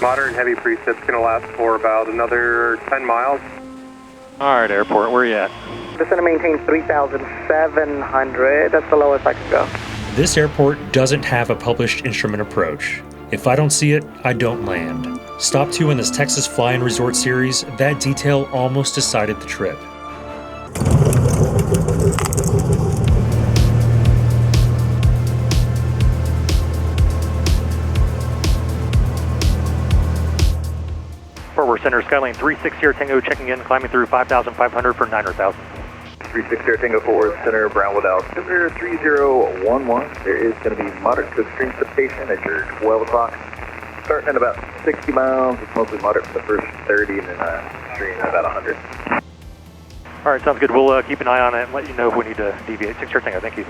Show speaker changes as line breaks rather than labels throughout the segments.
Moderate and heavy precip's going to last for about another 10 miles.
All right, airport, where are you at?
Descend to maintain 3,700. That's the lowest I can go.
This airport doesn't have a published instrument approach. If I don't see it, I don't land. Stop 2 in this Texas Fly and Resort series, that detail almost decided the trip.
Forward Center, Skylane 36 Sierra Tango checking in, climbing through 5,500 for 900,000.
36 Sierra Tango Forward Center, Brownwood altimeter 3011. There is going to be moderate to extreme precipitation at your 12 o'clock. Starting at about 60 miles, it's mostly moderate for the first 30 and then extreme at about 100.
All right, sounds good. We'll keep an eye on it and let you know if we need to deviate. 6 Sierra Tango, thank you.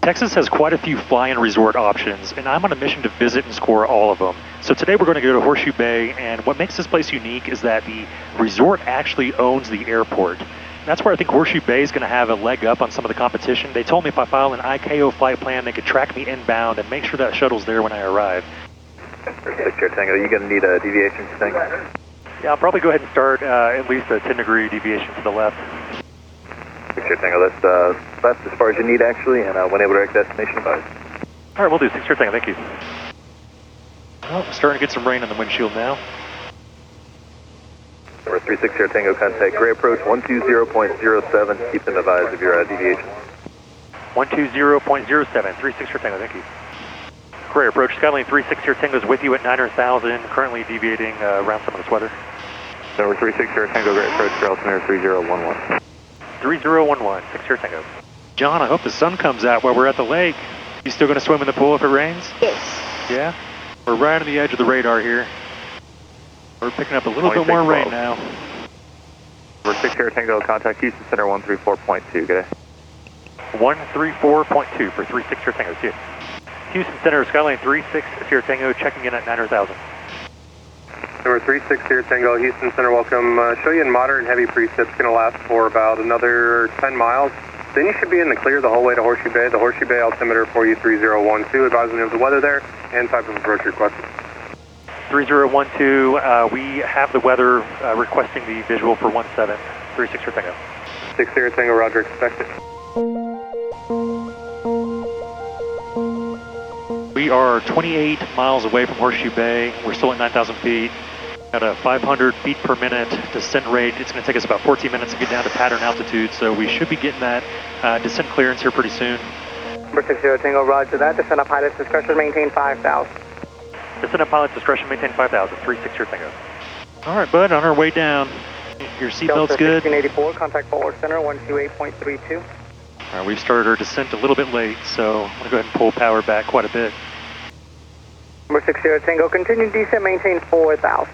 Texas has quite a few fly and resort options, and I'm on a mission to visit and score all of them. So today we're going to go to Horseshoe Bay, and what makes this place unique is that the resort actually owns the airport. That's where I think Horseshoe Bay is going to have a leg up on some of the competition. They told me if I file an ICAO flight plan, they could track me inbound and make sure that shuttle's there when I arrive.
36 Sierra Tango, you going to need a deviation thing?
Yeah, I'll probably go ahead and start at least a 10-degree deviation to the left.
6 Sierra Tango, that's as far as you need actually, and when able to direct destination advise.
All right, we'll do 6 Sierra Tango, thank you. Oh, we're starting to get some rain on the windshield now.
Number 36 Sierra Tango, contact gray approach 120.07, keep them advised of your deviation.
120.07, 36 Sierra Tango, thank you. Gray approach, Skylane 36 Sierra Tango is with you at 900,000, currently deviating around some of this weather.
Number 36 Sierra Tango, gray approach, altimeter 3011.
3011, 6 Sierra Tango. John, I hope the sun comes out while we're at the lake. You still gonna swim in the pool if it rains?
Yes.
Yeah? We're right on the edge of the radar here. We're picking up a little bit more rain now.
Number 6 Sierra Tango, contact Houston Center 134.2, good day.
134.2 for 36 Sierra Tango, see you. Houston Center, Skylane 36 Sierra Tango, checking in at 900,000.
Number 36 Sierra Tango, Houston Center, welcome. Show you in moderate and heavy precip's going to last for about another 10 miles. Then you should be in the clear the whole way to Horseshoe Bay. The Horseshoe Bay altimeter for you 3012, advising of the weather there and type of approach requested.
3012, we have the weather requesting the visual for 17, 36 Sierra Tango.
6 Sierra Tango, roger, expected.
We are 28 miles away from Horseshoe Bay. We're still at 9,000 feet. At a 500 feet per minute descent rate, it's going to take us about 14 minutes to get down to pattern altitude, so we should be getting that descent clearance here pretty soon.
Number 60 Tango, roger that. Descend up pilot's discretion, maintain 5,000.
Descend up pilot's discretion, maintain 5,000, 36 Sierra Tango. All right, bud, on our way down. Your seatbelt's good.
1684, contact forward center, 128.32.
All right, we've started our descent a little bit late, so I'm going to go ahead and pull power back quite a bit.
Number 60 Tango, continue descent, maintain 4,000.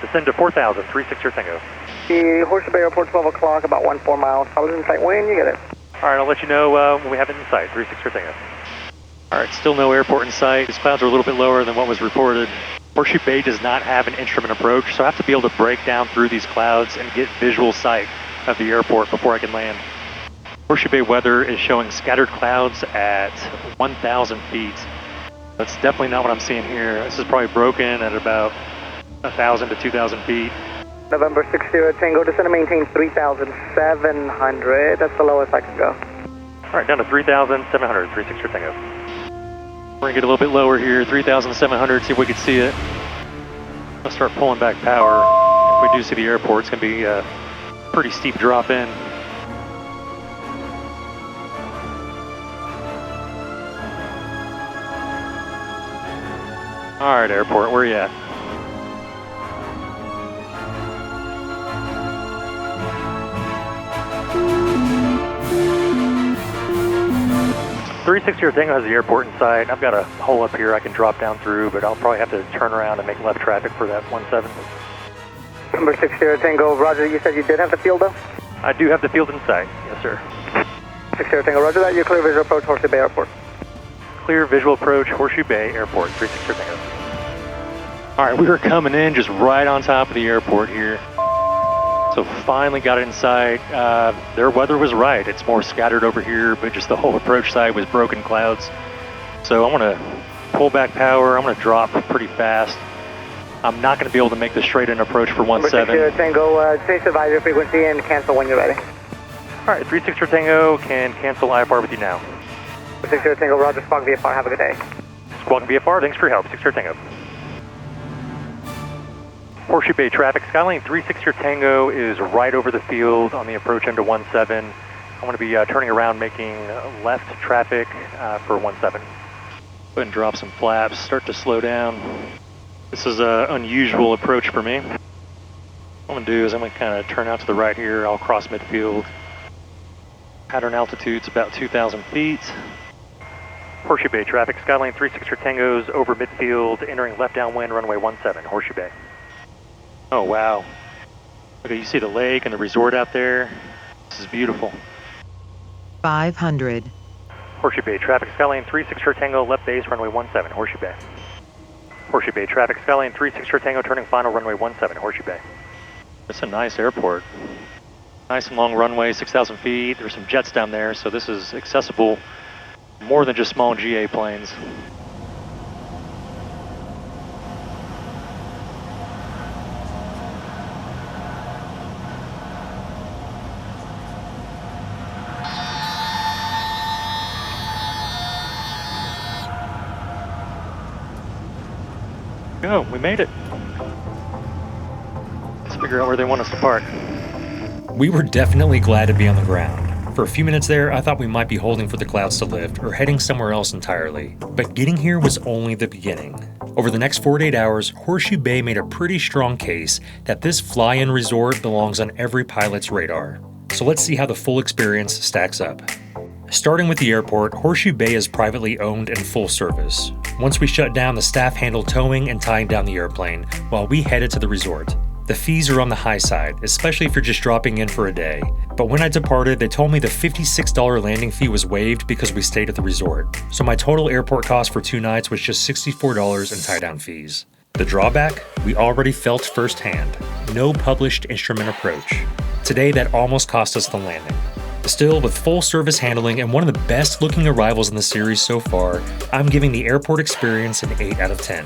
Descend to 4,000, 36 Sierra Tango.
The Horseshoe Bay Airport, 12 o'clock, about 14 miles. College in sight when you get it.
All right, I'll let you know when we have it in sight, 36 Sierra Tango. All right, still no airport in sight. These clouds are a little bit lower than what was reported. Horseshoe Bay does not have an instrument approach, so I have to be able to break down through these clouds and get visual sight of the airport before I can land. Horseshoe Bay weather is showing scattered clouds at 1,000 feet. That's definitely not what I'm seeing here. This is probably broken at about 1,000 to 2,000 feet.
November 60 Tango, descend and maintain 3,700. That's the lowest I can go.
All right, down to 3,700, 36 Tango. We're gonna get a little bit lower here, 3,700, see if we can see it. I'll start pulling back power. If we do see the airport, it's gonna be a pretty steep drop in. All right, airport, where are you at? 36 Tango has the airport in sight. I've got a hole up here I can drop down through, but I'll probably have to turn around and make left traffic for that 17.
Number 60 Tango, roger, you said you did have the field though?
I do have the field in sight, yes sir.
60 Tango, roger that, you're clear visual approach Horseshoe Bay Airport.
Clear visual approach Horseshoe Bay Airport, 36 Tango. All right, we were coming in just right on top of the airport here. So finally got it in sight. Their weather was right. It's more scattered over here, but just the whole approach side was broken clouds. So I'm gonna pull back power. I'm gonna drop pretty fast. I'm not going to be able to make the straight-in approach for
Number 60
17.
Tango, change advisor frequency and cancel when you're ready.
All right, 36 Tango can cancel IFR with you now.
60 Tango, roger, Squawk VFR, have a good day.
Squawk VFR, thanks for your help. 60 Tango. Horseshoe Bay traffic, Skylane 360 Tango is right over the field on the approach into 17. I'm going to be turning around, making left traffic for 17. Go ahead and drop some flaps, start to slow down. This is an unusual approach for me. What I'm going to do is I'm going to kind of turn out to the right here. I'll cross midfield. Pattern altitude's about 2,000 feet. Horseshoe Bay traffic, Skylane 360 Tango's over midfield, entering left downwind, runway 17, Horseshoe Bay. Oh, wow. Okay, you see the lake and the resort out there? This is beautiful.
500.
Horseshoe Bay traffic, Skylane 360 Tango, left base, runway 17, Horseshoe Bay. Horseshoe Bay traffic, Skylane 360 Tango, turning final, runway 17, Horseshoe Bay. It's a nice airport. Nice and long runway, 6,000 feet. There's some jets down there, so this is accessible more than just small GA planes. Go, we made it. Let's figure out where they want us to park.
We were definitely glad to be on the ground. For a few minutes there, I thought we might be holding for the clouds to lift or heading somewhere else entirely. But getting here was only the beginning. Over the next 48 hours, Horseshoe Bay made a pretty strong case that this fly-in resort belongs on every pilot's radar. So let's see how the full experience stacks up. Starting with the airport, Horseshoe Bay is privately owned and full service. Once we shut down, the staff handled towing and tying down the airplane while we headed to the resort. The fees are on the high side, especially if you're just dropping in for a day. But when I departed, they told me the $56 landing fee was waived because we stayed at the resort. So my total airport cost for 2 nights was just $64 in tie-down fees. The drawback? We already felt firsthand. No published instrument approach. Today, that almost cost us the landing. Still, with full service handling and one of the best looking arrivals in the series so far, I'm giving the airport experience an 8 out of 10.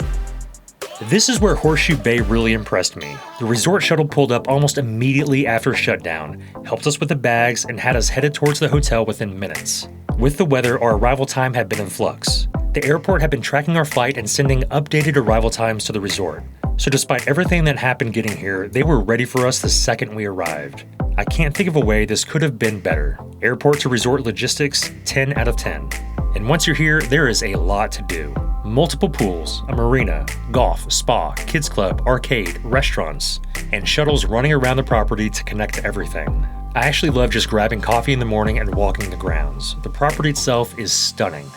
This is where Horseshoe Bay really impressed me. The resort shuttle pulled up almost immediately after shutdown, helped us with the bags, and had us headed towards the hotel within minutes. With the weather, our arrival time had been in flux. The airport had been tracking our flight and sending updated arrival times to the resort. So despite everything that happened getting here, they were ready for us the second we arrived. I can't think of a way this could have been better. Airport to resort logistics, 10 out of 10. And once you're here, there is a lot to do. Multiple pools, a marina, golf, spa, kids club, arcade, restaurants, and shuttles running around the property to connect to everything. I actually love just grabbing coffee in the morning and walking the grounds. The property itself is stunning.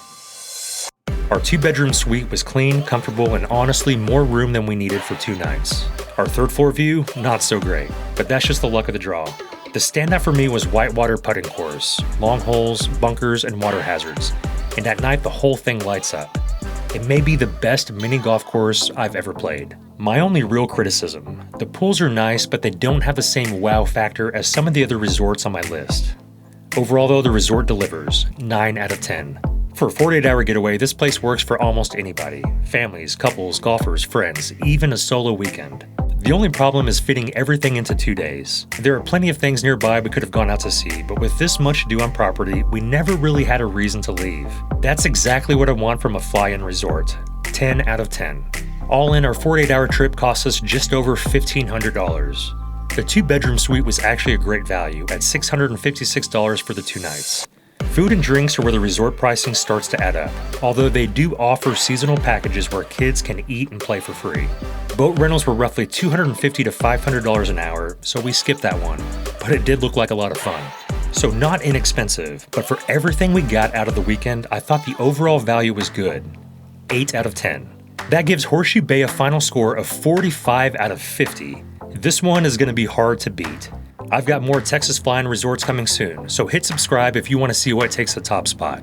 Our 2-bedroom suite was clean, comfortable, and honestly more room than we needed for 2 nights. Our 3rd floor view, not so great, but that's just the luck of the draw. The standout for me was whitewater putting course, long holes, bunkers, and water hazards, and at night the whole thing lights up. It may be the best mini golf course I've ever played. My only real criticism, the pools are nice, but they don't have the same wow factor as some of the other resorts on my list. Overall though, the resort delivers, 9 out of 10. For a 48-hour getaway, this place works for almost anybody. Families, couples, golfers, friends, even a solo weekend. The only problem is fitting everything into 2 days. There are plenty of things nearby we could have gone out to see, but with this much to do on property, we never really had a reason to leave. That's exactly what I want from a fly-in resort. 10 out of 10. All in, our 48-hour trip cost us just over $1,500. The 2-bedroom suite was actually a great value at $656 for the 2 nights. Food and drinks are where the resort pricing starts to add up, although they do offer seasonal packages where kids can eat and play for free. Boat rentals were roughly $250 to $500 an hour, so we skipped that one, but it did look like a lot of fun. So not inexpensive, but for everything we got out of the weekend, I thought the overall value was good. 8 out of 10. That gives Horseshoe Bay a final score of 45 out of 50. This one is going to be hard to beat. I've got more Texas flying resorts coming soon, so hit subscribe if you want to see what takes the top spot.